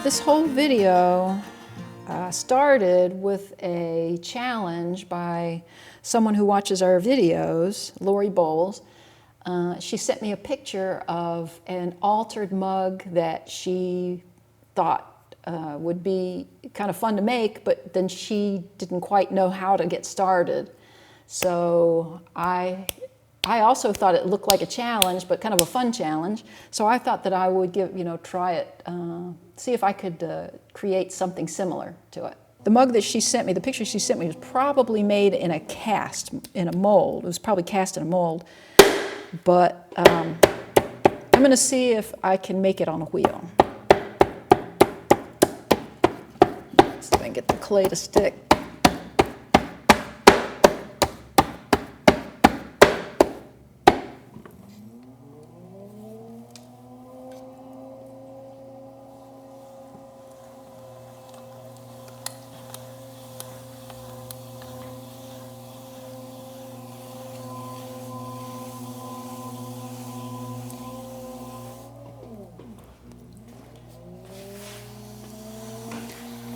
This whole video started with a challenge by someone who watches our videos, Lori Bowles. She sent me a picture of an altered mug that she thought would be kind of fun to make, but then she didn't quite know how to get started. So I also thought it looked like a challenge, but kind of a fun challenge. So I thought that I would try it, see if I could create something similar to it. The mug that she sent me, the picture she sent me, was probably made in a cast, in a mold. It was probably cast in a mold. But I'm going to see if I can make it on a wheel. See if I can get the clay to stick.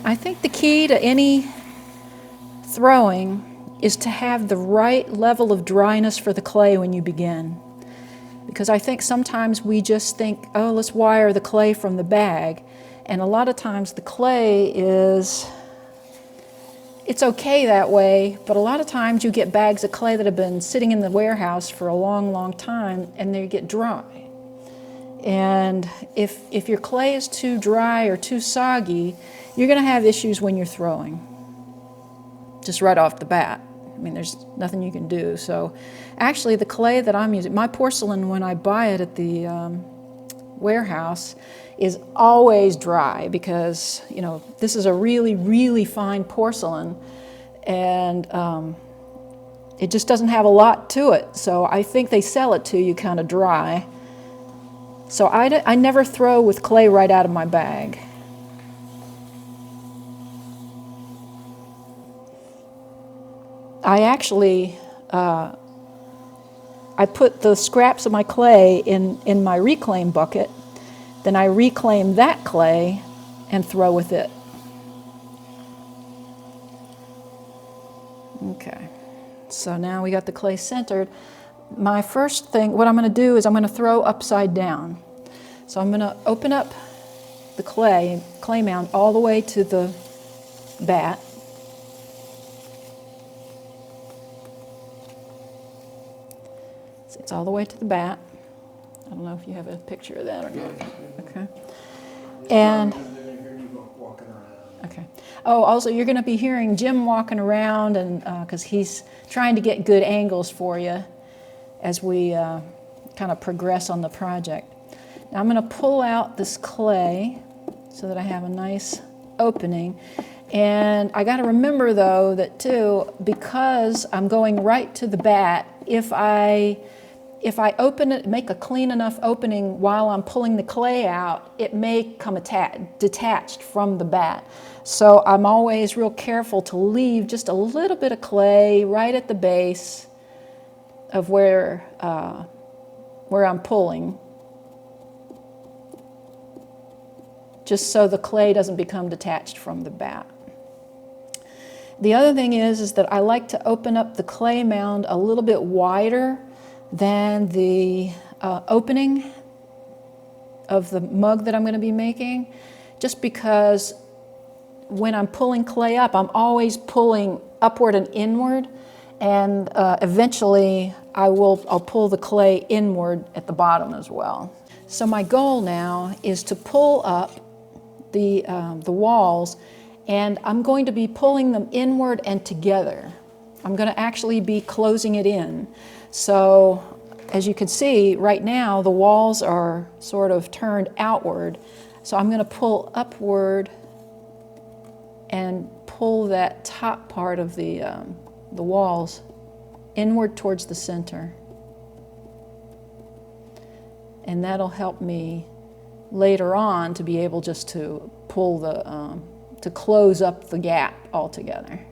I think the key to any throwing is to have the right level of dryness for the clay when you begin. Because I think sometimes we just think, oh, let's wire the clay from the bag. And a lot of times the clay it's okay that way, but a lot of times you get bags of clay that have been sitting in the warehouse for a long, long time and they get dry. And if your clay is too dry or too soggy, you're going to have issues when you're throwing, just right off the bat. I mean, there's nothing you can do. So actually the clay that I'm using, my porcelain, when I buy it at the warehouse, is always dry because, this is a really, really fine porcelain, and it just doesn't have a lot to it. So I think they sell it to you kind of dry. So I never throw with clay right out of my bag. I actually, I put the scraps of my clay in my reclaim bucket, then I reclaim that clay and throw with it. Okay, so now we got the clay centered. My first thing, what I'm going to do is I'm going to throw upside down. So I'm going to open up the clay mound all the way to the bat. It's all the way to the bat. I don't know if you have a picture of that or not. Okay. And okay. Oh, also you're going to be hearing Jim walking around, and because he's trying to get good angles for you as we kind of progress on the project. Now I'm going to pull out this clay so that I have a nice opening. And I got to remember though that too, because I'm going right to the bat, if I open it, make a clean enough opening while I'm pulling the clay out, it may come detached from the bat. So I'm always real careful to leave just a little bit of clay right at the base of where I'm pulling, just so the clay doesn't become detached from the bat. The other thing is that I like to open up the clay mound a little bit wider than the opening of the mug that I'm going to be making, just because when I'm pulling clay up, I'm always pulling upward and inward, and eventually I'll pull the clay inward at the bottom as well. So my goal now is to pull up the walls, and I'm going to be pulling them inward and together. I'm going to actually be closing it in. So as you can see right now, the walls are sort of turned outward. So I'm going to pull upward and pull that top part of the walls inward towards the center. And that'll help me later on to be able just to pull to close up the gap altogether.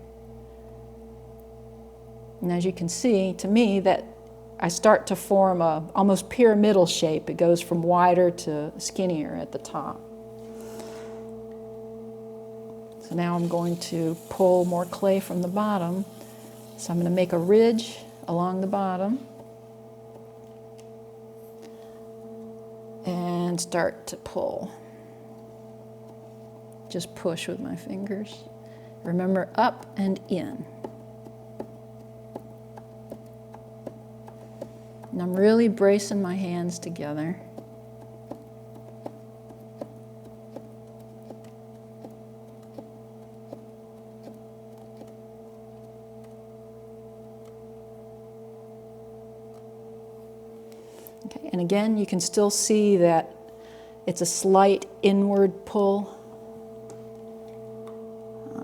And as you can see, to me, that I start to form a almost pyramidal shape. It goes from wider to skinnier at the top. So now I'm going to pull more clay from the bottom. So I'm going to make a ridge along the bottom and start to pull. Just push with my fingers. Remember, up and in. And I'm really bracing my hands together. Okay, and again, you can still see that it's a slight inward pull.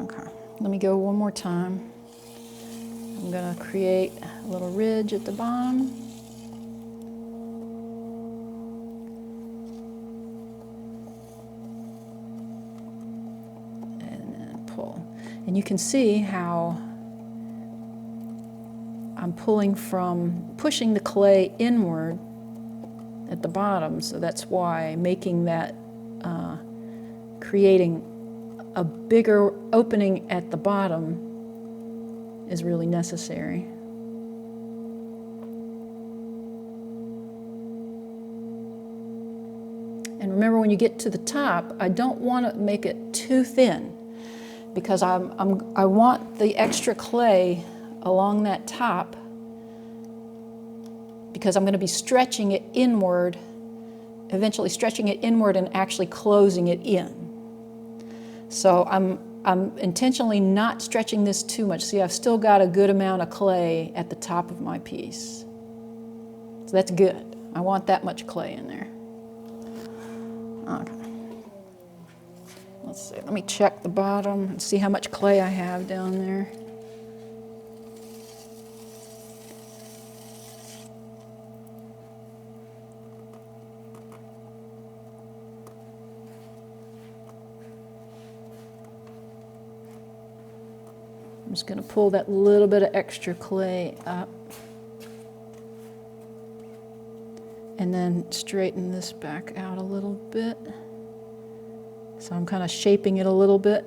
Okay, let me go one more time. I'm going to create a little ridge at the bottom. And then pull. And you can see how I'm pushing the clay inward at the bottom, so that's why making that, creating a bigger opening at the bottom is really necessary. And remember, when you get to the top, I don't want to make it too thin, because I want the extra clay along that top, because I'm going to be stretching it inward, eventually stretching it inward and actually closing it in. So I'm intentionally not stretching this too much. See, I've still got a good amount of clay at the top of my piece. So that's good. I want that much clay in there. Okay. Let's see, let me check the bottom and see how much clay I have down there. I'm just going to pull that little bit of extra clay up and then straighten this back out a little bit. So I'm kind of shaping it a little bit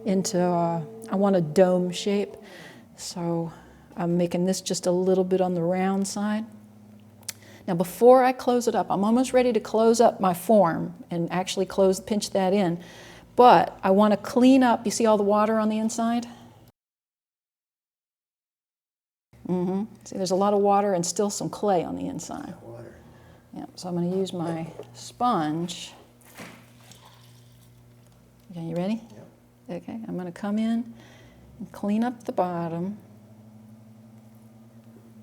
into, I want a dome shape. So I'm making this just a little bit on the round side. Now before I close it up, I'm almost ready to close up my form and actually pinch that in. But I want to clean up, you see all the water on the inside? See, there's a lot of water and still some clay on the inside. Water. Yeah, so I'm going to use my sponge. Okay, you ready? Yep. Okay, I'm going to come in and clean up the bottom.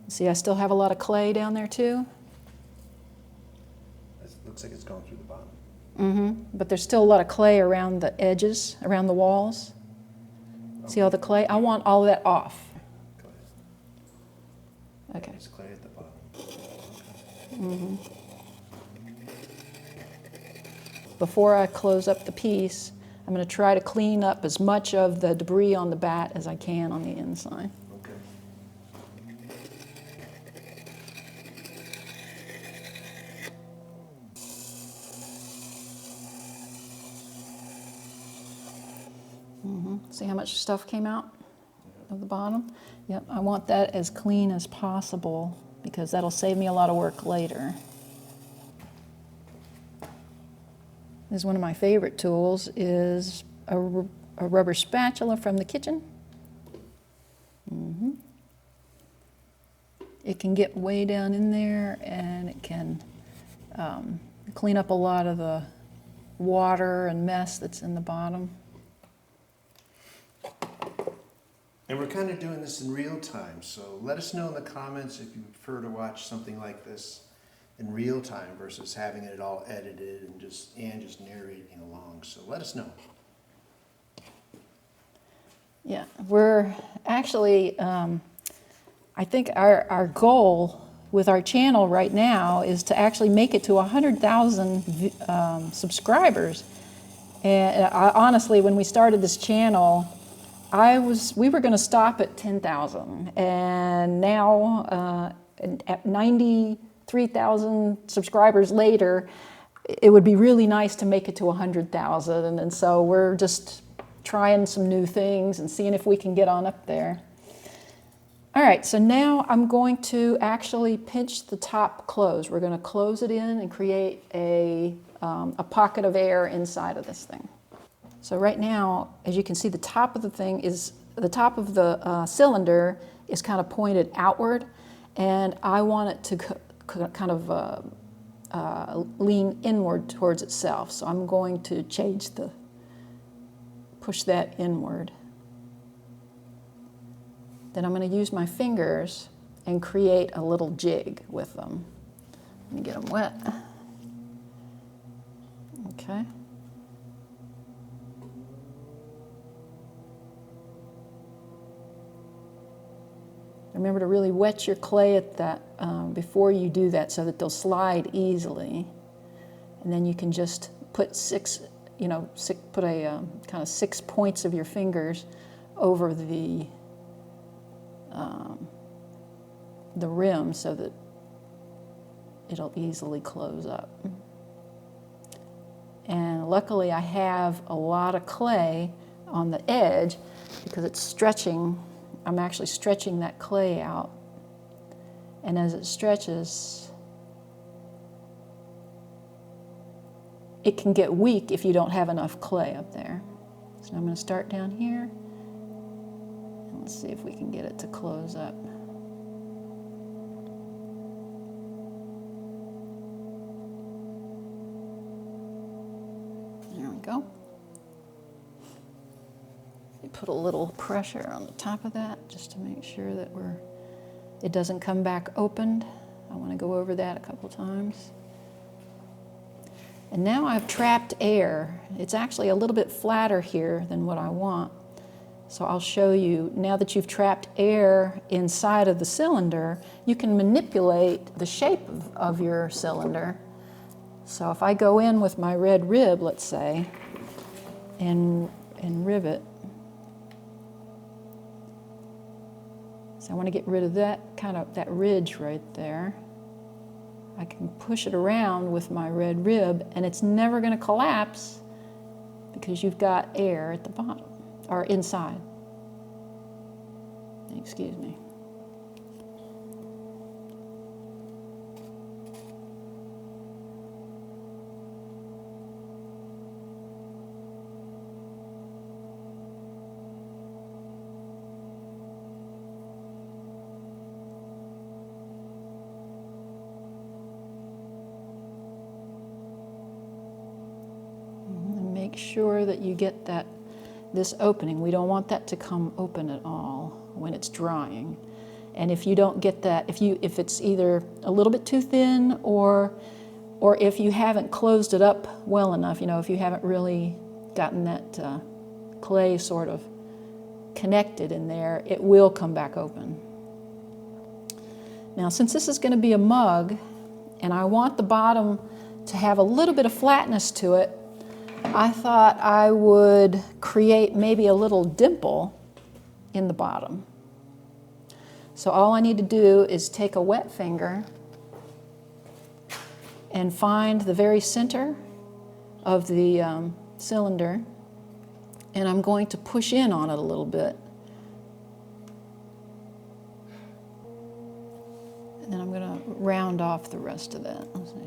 See, I still have a lot of clay down there too. It looks like it's going through the bottom. But there's still a lot of clay around the edges, around the walls. Okay. See all the clay? I want all of that off. Okay. There's clay at the bottom. Okay. Before I close up the piece, I'm going to try to clean up as much of the debris on the bat as I can on the inside. Okay. See how much stuff came out of the bottom? Yep, I want that as clean as possible because that'll save me a lot of work later. This is one of my favorite tools, is a rubber spatula from the kitchen. It can get way down in there and it can clean up a lot of the water and mess that's in the bottom. And we're kind of doing this in real time, so let us know in the comments if you prefer to watch something like this in real time versus having it all edited and just narrating along. So let us know. Yeah, we're actually, I think our goal with our channel right now is to actually make it to 100,000 subscribers. And honestly, when we started this channel, we were going to stop at 10,000, and now at 93,000 subscribers later, it would be really nice to make it to 100,000, and so we're just trying some new things and seeing if we can get on up there. All right, so now I'm going to actually pinch the top closed. We're going to close it in and create a pocket of air inside of this thing. So right now, as you can see, the top of the thing is, the top of the cylinder is kind of pointed outward, and I want it to kind of lean inward towards itself. So I'm going to push that inward. Then I'm going to use my fingers and create a little jig with them. Let me get them wet. Okay. Remember to really wet your clay at that before you do that, so that they'll slide easily. And then you can just put put a kind of 6 points of your fingers over the rim so that it'll easily close up. And luckily I have a lot of clay on the edge because it's stretching. I'm actually stretching that clay out. And as it stretches, it can get weak if you don't have enough clay up there. So I'm going to start down here. And let's see if we can get it to close up. There we go. You put a little pressure on the top of that just to make sure that it doesn't come back opened. I want to go over that a couple times. And now I've trapped air. It's actually a little bit flatter here than what I want. So I'll show you, now that you've trapped air inside of the cylinder, you can manipulate the shape of your cylinder. So if I go in with my red rib, let's say, and rivet, so I want to get rid of that ridge right there. I can push it around with my red rib, and it's never going to collapse because you've got air at the bottom, or inside. Excuse me. Make sure that you get this opening. We don't want that to come open at all when it's drying. And if you don't get that, if it's either a little bit too thin or if you haven't closed it up well enough, if you haven't really gotten that clay sort of connected in there, it will come back open. Now, since this is going to be a mug, and I want the bottom to have a little bit of flatness to it, I thought I would create maybe a little dimple in the bottom. So all I need to do is take a wet finger and find the very center of the cylinder, and I'm going to push in on it a little bit. And then I'm going to round off the rest of that. Let's see.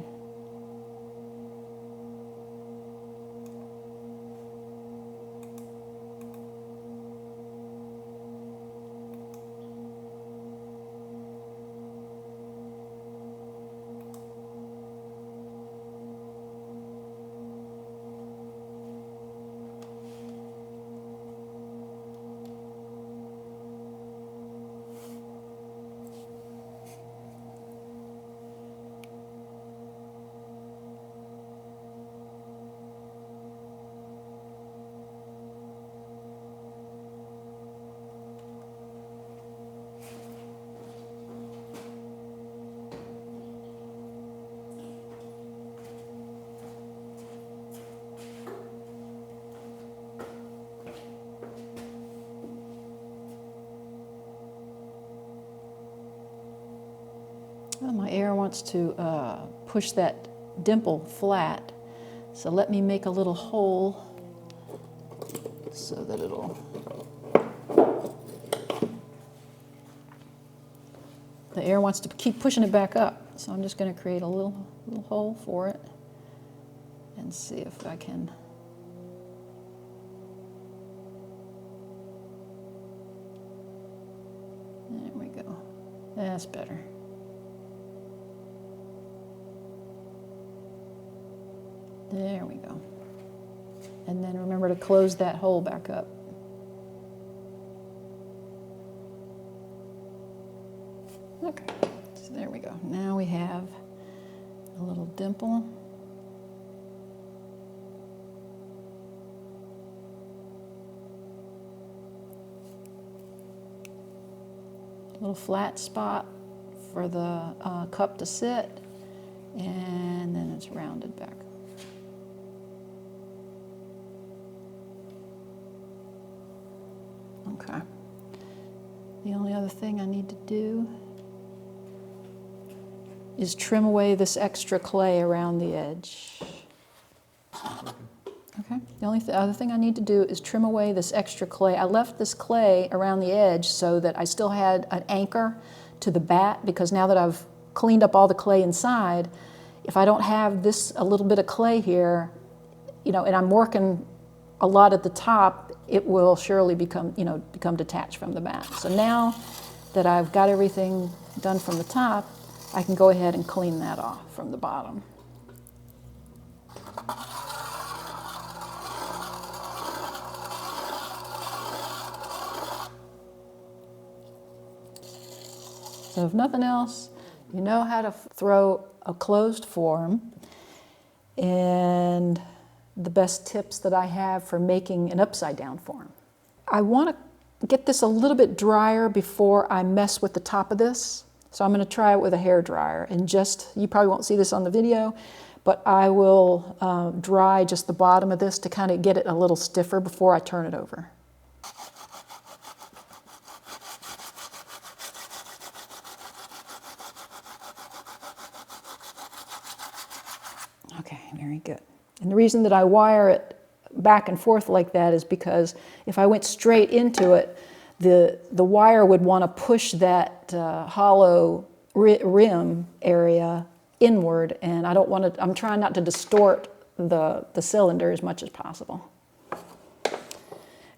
Well, my air wants to push that dimple flat, so let me make a little hole so that it'll, the air wants to keep pushing it back up. So I'm just going to create a little hole for it and see if I can. There we go. That's better. There we go. And then remember to close that hole back up. Okay, so there we go. Now we have a little dimple. A little flat spot for the cup to sit, and then it's rounded back. Okay. The only other thing I need to do is trim away this extra clay around the edge. Okay. The only other thing I need to do is trim away this extra clay. I left this clay around the edge so that I still had an anchor to the bat, because now that I've cleaned up all the clay inside, if I don't have this, a little bit of clay here, and I'm working a lot at the top, it will surely become detached from the bat. So now that I've got everything done from the top, I can go ahead and clean that off from the bottom. So if nothing else, you know how to throw a closed form, and the best tips that I have for making an upside down form. I want to get this a little bit drier before I mess with the top of this. So I'm going to try it with a hair dryer, and you probably won't see this on the video, but I will dry just the bottom of this to kind of get it a little stiffer before I turn it over. Okay, very good. And the reason that I wire it back and forth like that is because if I went straight into it, the wire would want to push that hollow rim area inward, and I don't want to. I'm trying not to distort the cylinder as much as possible.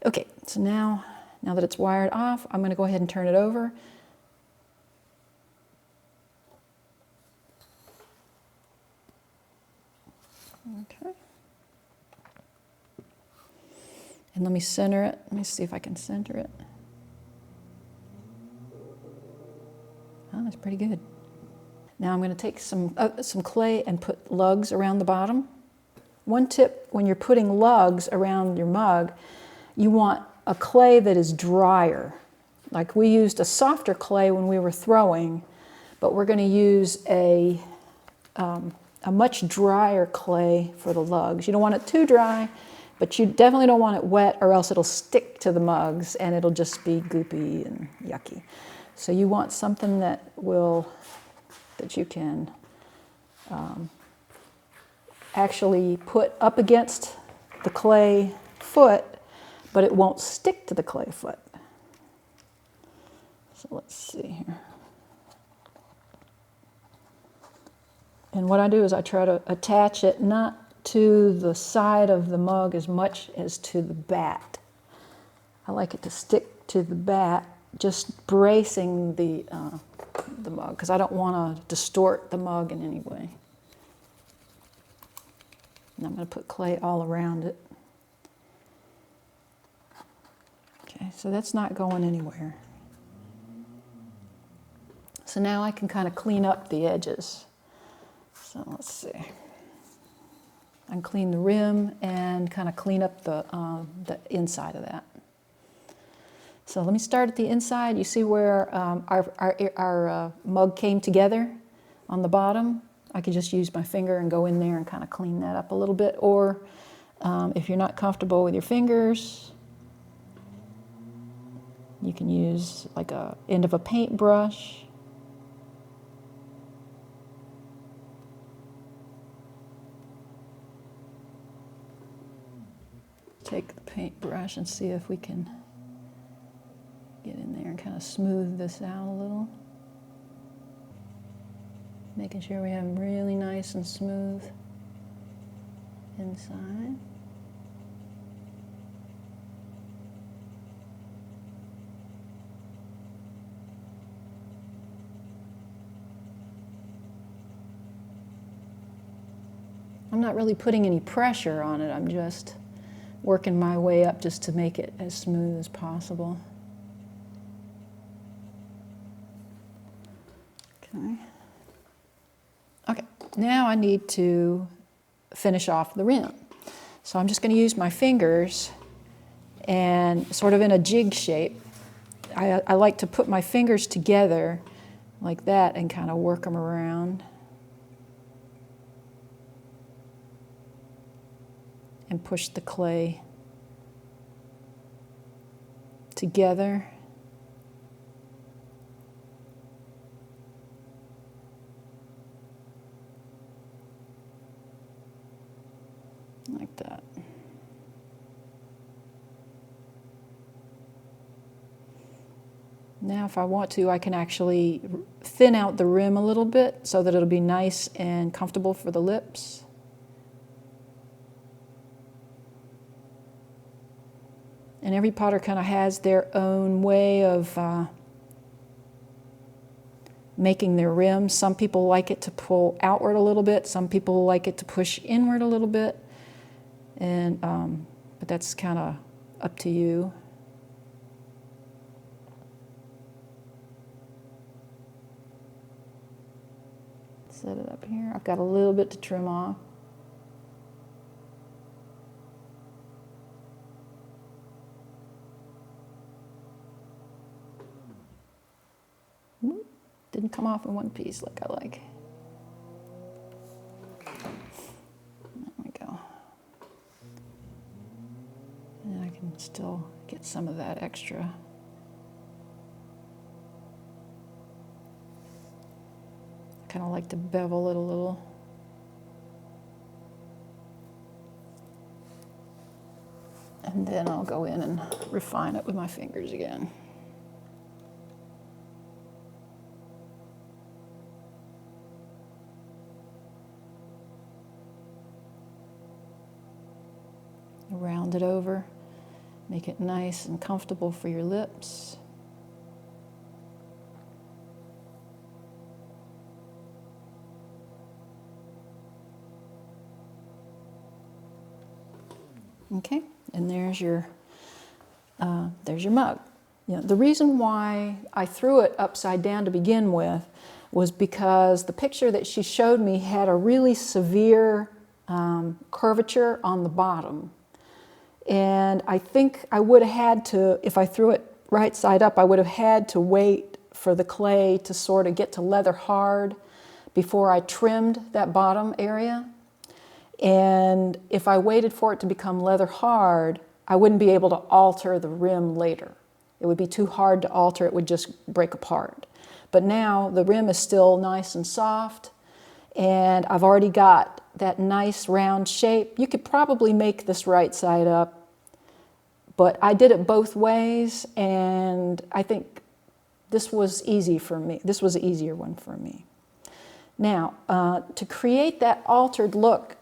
Okay, so now that it's wired off, I'm going to go ahead and turn it over. Okay. And let me center it. Let me see if I can center it. Oh, that's pretty good. Now I'm going to take some clay and put lugs around the bottom. One tip when you're putting lugs around your mug, you want a clay that is drier. Like we used a softer clay when we were throwing, but we're going to use a much drier clay for the lugs. You don't want it too dry, but you definitely don't want it wet, or else it'll stick to the mugs and it'll just be goopy and yucky. So you want something that you can actually put up against the clay foot, but it won't stick to the clay foot. So let's see here. And what I do is I try to attach it not to the side of the mug as much as to the bat. I like it to stick to the bat, just bracing the mug, because I don't want to distort the mug in any way. And I'm going to put clay all around it. Okay, so that's not going anywhere. So now I can kind of clean up the edges. So let's see. I can clean the rim and kind of clean up the inside of that. So let me start at the inside. You see where our mug came together on the bottom? I could just use my finger and go in there and kind of clean that up a little bit. Or if you're not comfortable with your fingers, you can use like a end of a paintbrush. Take the paintbrush and see if we can get in there and kind of smooth this out a little. Making sure we have really nice and smooth inside. I'm not really putting any pressure on it, I'm just working my way up just to make it as smooth as possible. Okay. Okay, now I need to finish off the rim. So I'm just going to use my fingers and sort of in a jig shape. I like to put my fingers together like that and kind of work them around. And push the clay together. Like that. Now if I want to, I can actually thin out the rim a little bit so that it'll be nice and comfortable for the lips. And every potter kind of has their own way of making their rim. Some people like it to pull outward a little bit. Some people like it to push inward a little bit. And but that's kind of up to you. Set it up here. I've got a little bit to trim off. Didn't come off in one piece like I like. There we go. And I can still get some of that extra. I kind of like to bevel it a little. And then I'll go in and refine it with my fingers again. Round it over, make it nice and comfortable for your lips. Okay, and there's your mug. You know, the reason why I threw it upside down to begin with was because the picture that she showed me had a really severe curvature on the bottom. And I think I would have had to, if I threw it right side up, I would have had to wait for the clay to sort of get to leather hard before I trimmed that bottom area. And if I waited for it to become leather hard, I wouldn't be able to alter the rim later. It would be too hard to alter, it would just break apart. But now the rim is still nice and soft, and I've already got that nice round shape. You could probably make this right side up, but I did it both ways, and I think this was easy for me. This was an easier one for me. Now, to create that altered look,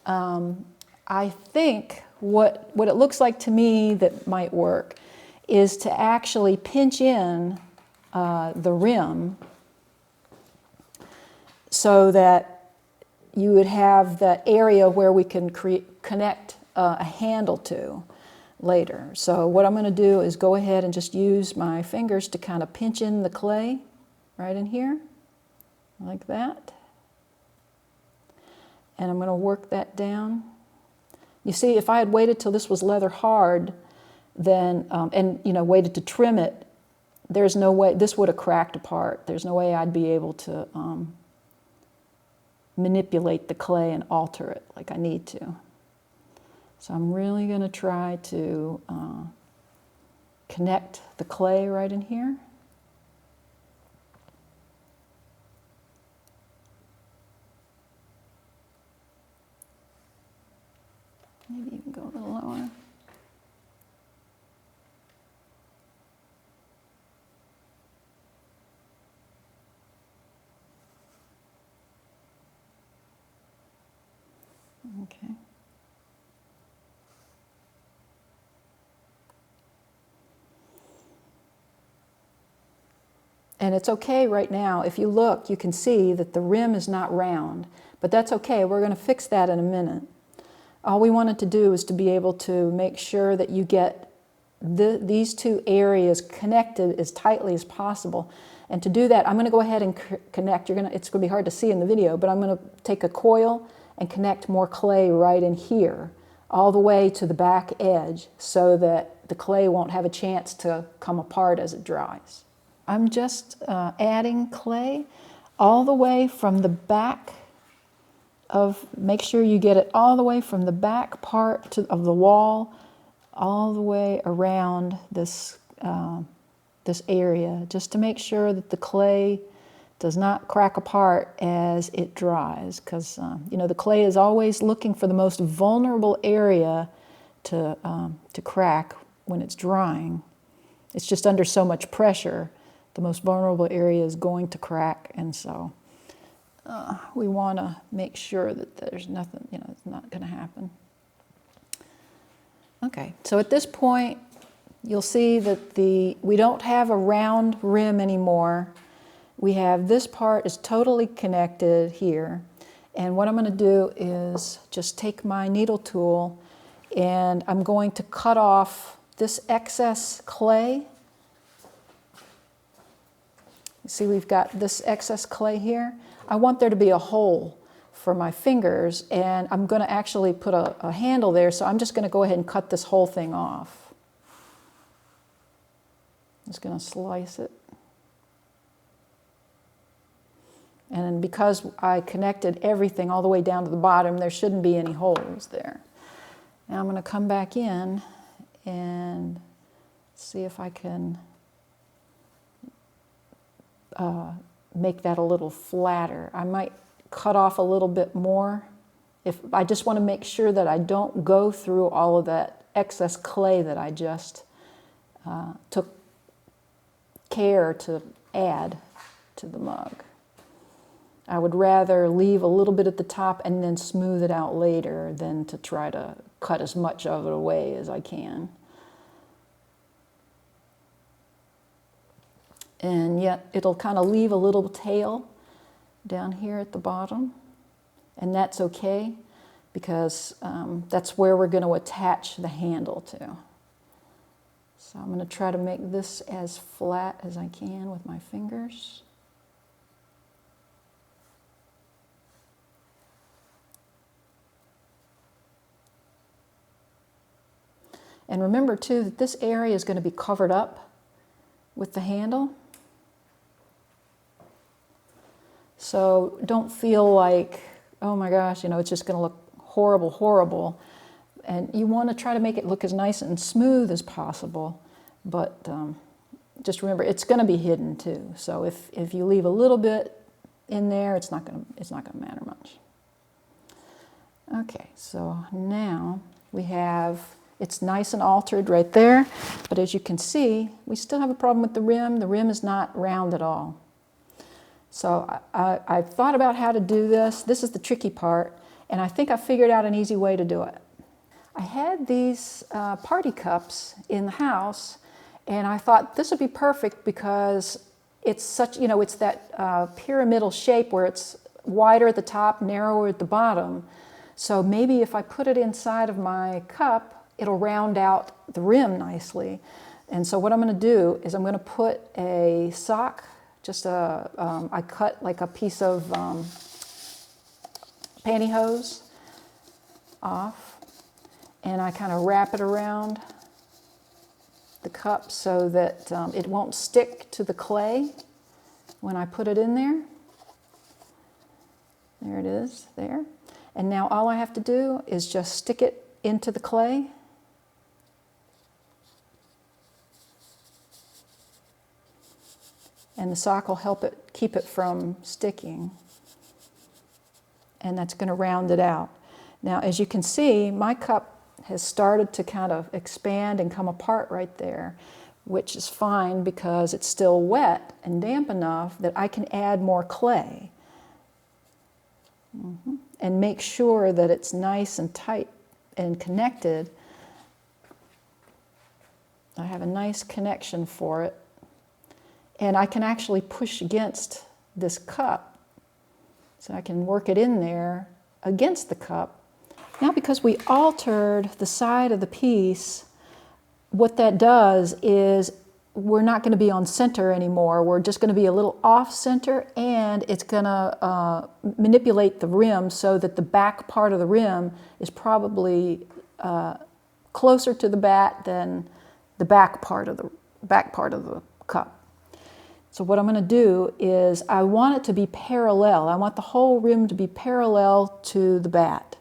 I think what it looks like to me that might work is to actually pinch in the rim so that you would have that area where we can connect a handle to later. So what I'm going to do is go ahead and just use my fingers to kind of pinch in the clay right in here, like that. And I'm going to work that down. You see, if I had waited till this was leather hard, then, and you know, waited to trim it, there's no way, this would have cracked apart. There's no way I'd be able to manipulate the clay and alter it like I need to. So I'm really going to try to connect the clay right in here. Maybe even go a little lower. Okay. And it's okay right now. If you look, you can see that the rim is not round, but that's okay. We're going to fix that in a minute. All we wanted to do is to be able to make sure that you get these two areas connected as tightly as possible. And to do that, I'm going to go ahead and connect. It's going to be hard to see in the video, but I'm going to take a coil and connect more clay right in here, all the way to the back edge, so that the clay won't have a chance to come apart as it dries. I'm just adding clay all the way from the back make sure you get it all the way from the back part of the wall, all the way around this, this area, just to make sure that the clay does not crack apart as it dries, because you know, the clay is always looking for the most vulnerable area to crack when it's drying. It's just under so much pressure. The most vulnerable area is going to crack, and so we want to make sure that there's nothing, you know, it's not going to happen. Okay, so at this point, you'll see that we don't have a round rim anymore. We have this part is totally connected here, and what I'm going to do is just take my needle tool, and I'm going to cut off this excess clay. See, we've got this excess clay here. I want there to be a hole for my fingers, and I'm going to actually put a handle there, so I'm just going to go ahead and cut this whole thing off. I'm just going to slice it. And because I connected everything all the way down to the bottom, there shouldn't be any holes there. Now I'm going to come back in and see if I can make that a little flatter. I might cut off a little bit more. I just want to make sure that I don't go through all of that excess clay that I just took care to add to the mug. I would rather leave a little bit at the top and then smooth it out later than to try to cut as much of it away as I can. And yet it'll kind of leave a little tail down here at the bottom, and that's okay, because that's where we're going to attach the handle to. So I'm going to try to make this as flat as I can with my fingers. And remember too that this area is going to be covered up with the handle. So don't feel like, oh my gosh, you know, it's just going to look horrible, horrible. And you want to try to make it look as nice and smooth as possible. But just remember, it's going to be hidden too. So if you leave a little bit in there, it's not going to matter much. Okay, so now we have, it's nice and altered right there. But as you can see, we still have a problem with the rim. The rim is not round at all. So I thought about how to do this. This is the tricky part, and I think I figured out an easy way to do it. I had these party cups in the house, and I thought this would be perfect because it's such, you know, it's that pyramidal shape where it's wider at the top, narrower at the bottom. So maybe if I put it inside of my cup, it'll round out the rim nicely. And so what I'm going to do is I'm going to put a sock, I cut like a piece of pantyhose off, and I kind of wrap it around the cup so that it won't stick to the clay when I put it in there. There it is, there. And now all I have to do is just stick it into the clay. And the sock will help it keep it from sticking. And that's going to round it out. Now, as you can see, my cup has started to kind of expand and come apart right there, which is fine because it's still wet and damp enough that I can add more clay. and make sure that it's nice and tight and connected. I have a nice connection for it. And I can actually push against this cup. So I can work it in there against the cup. Now because we altered the side of the piece, what that does is we're not going to be on center anymore. We're just going to be a little off center, and it's going to manipulate the rim so that the back part of the rim is probably closer to the bat than the back part of the cup. So what I'm going to do is I want it to be parallel. I want the whole rim to be parallel to the bat.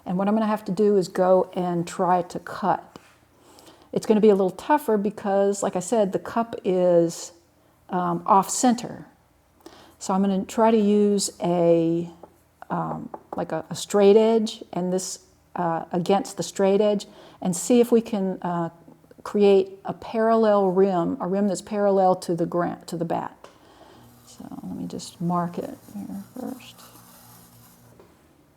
And what I'm going to have to do is go and try to cut. It's going to be a little tougher because, like I said, the cup is off center. So I'm going to try to use like a straight edge, and this against the straight edge, and see if we can create a parallel rim, a rim that's parallel to the bat. So let me just mark it here first.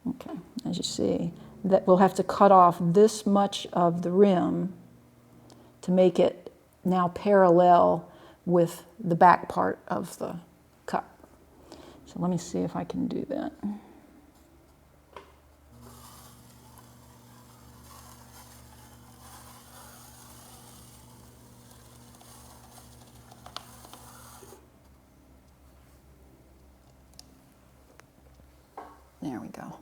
Okay, as you see, that we'll have to cut off this much of the rim to make it now parallel with the back part of the cup. So let me see if I can do that. There we go.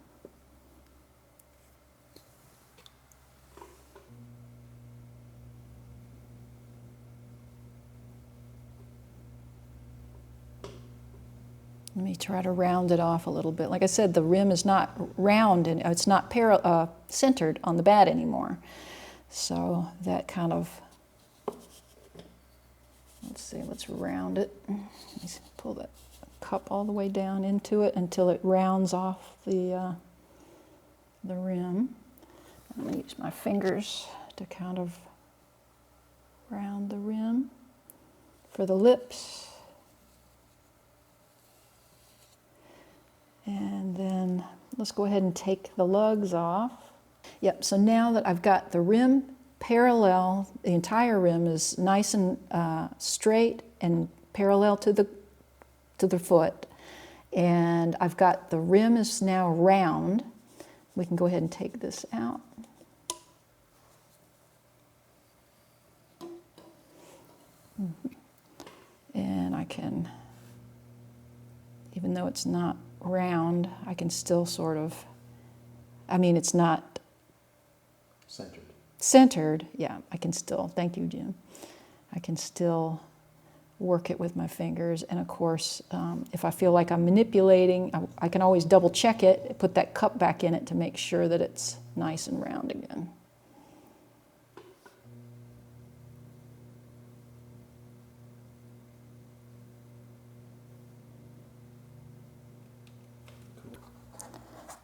Let me try to round it off a little bit. Like I said, the rim is not round and it's not centered on the bat anymore. So that kind of, let's see, let's round it. Let's pull that cup all the way down into it until it rounds off the rim. I'm going to use my fingers to kind of round the rim for the lips. And then let's go ahead and take the lugs off. Yep, so now that I've got the rim parallel, the entire rim is nice and straight and parallel to the foot. And I've got the rim is now round. We can go ahead and take this out. And I can, even though it's not round, I can still sort of, I mean, it's not centered, yeah, I can still, thank you, Jim. I can still work it with my fingers, and of course, if I feel like I'm manipulating, I can always double check it, put that cup back in it to make sure that it's nice and round again.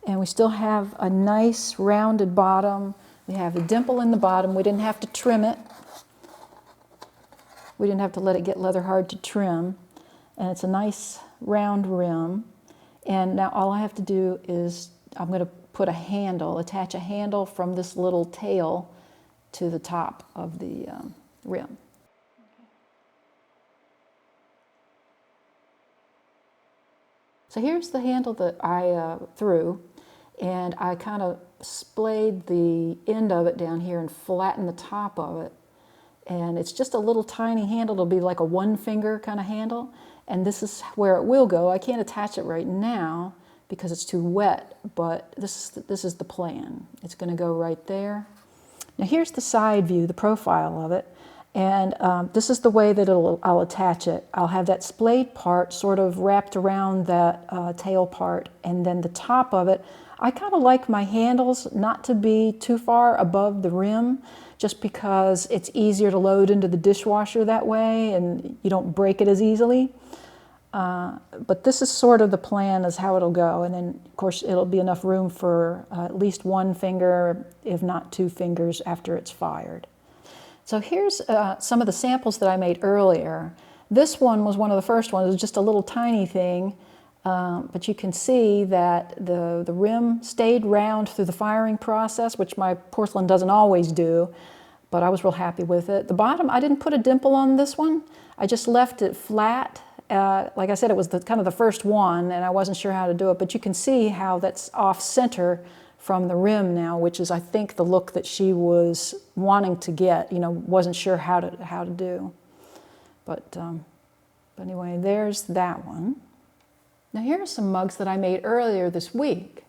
And we still have a nice rounded bottom. We have a dimple in the bottom. We didn't have to trim it. We didn't have to let it get leather hard to trim. And it's a nice round rim. And now all I have to do is I'm going to put a handle, attach a handle from this little tail to the top of the rim. So here's the handle that I threw. And I kind of splayed the end of it down here and flattened the top of it. And it's just a little tiny handle. It'll be like a one finger kind of handle. And this is where it will go. I can't attach it right now because it's too wet, but this is the plan. It's going to go right there. Now here's the side view, the profile of it. And this is the way that I'll attach it. I'll have that splayed part sort of wrapped around that tail part, and then the top of it, I kind of like my handles not to be too far above the rim, just because it's easier to load into the dishwasher that way and you don't break it as easily. But this is sort of the plan as how it'll go. And then, of course, it'll be enough room for at least one finger, if not two fingers, after it's fired. So here's some of the samples that I made earlier. This one was one of the first ones. It was just a little tiny thing. But you can see that the rim stayed round through the firing process, which my porcelain doesn't always do, but I was real happy with it. The bottom, I didn't put a dimple on this one. I just left it flat. Like I said, it was kind of the first one, and I wasn't sure how to do it, but you can see how that's off-center from the rim now, which is, I think, the look that she was wanting to get, wasn't sure how to do. But anyway, there's that one. Now here are some mugs that I made earlier this week.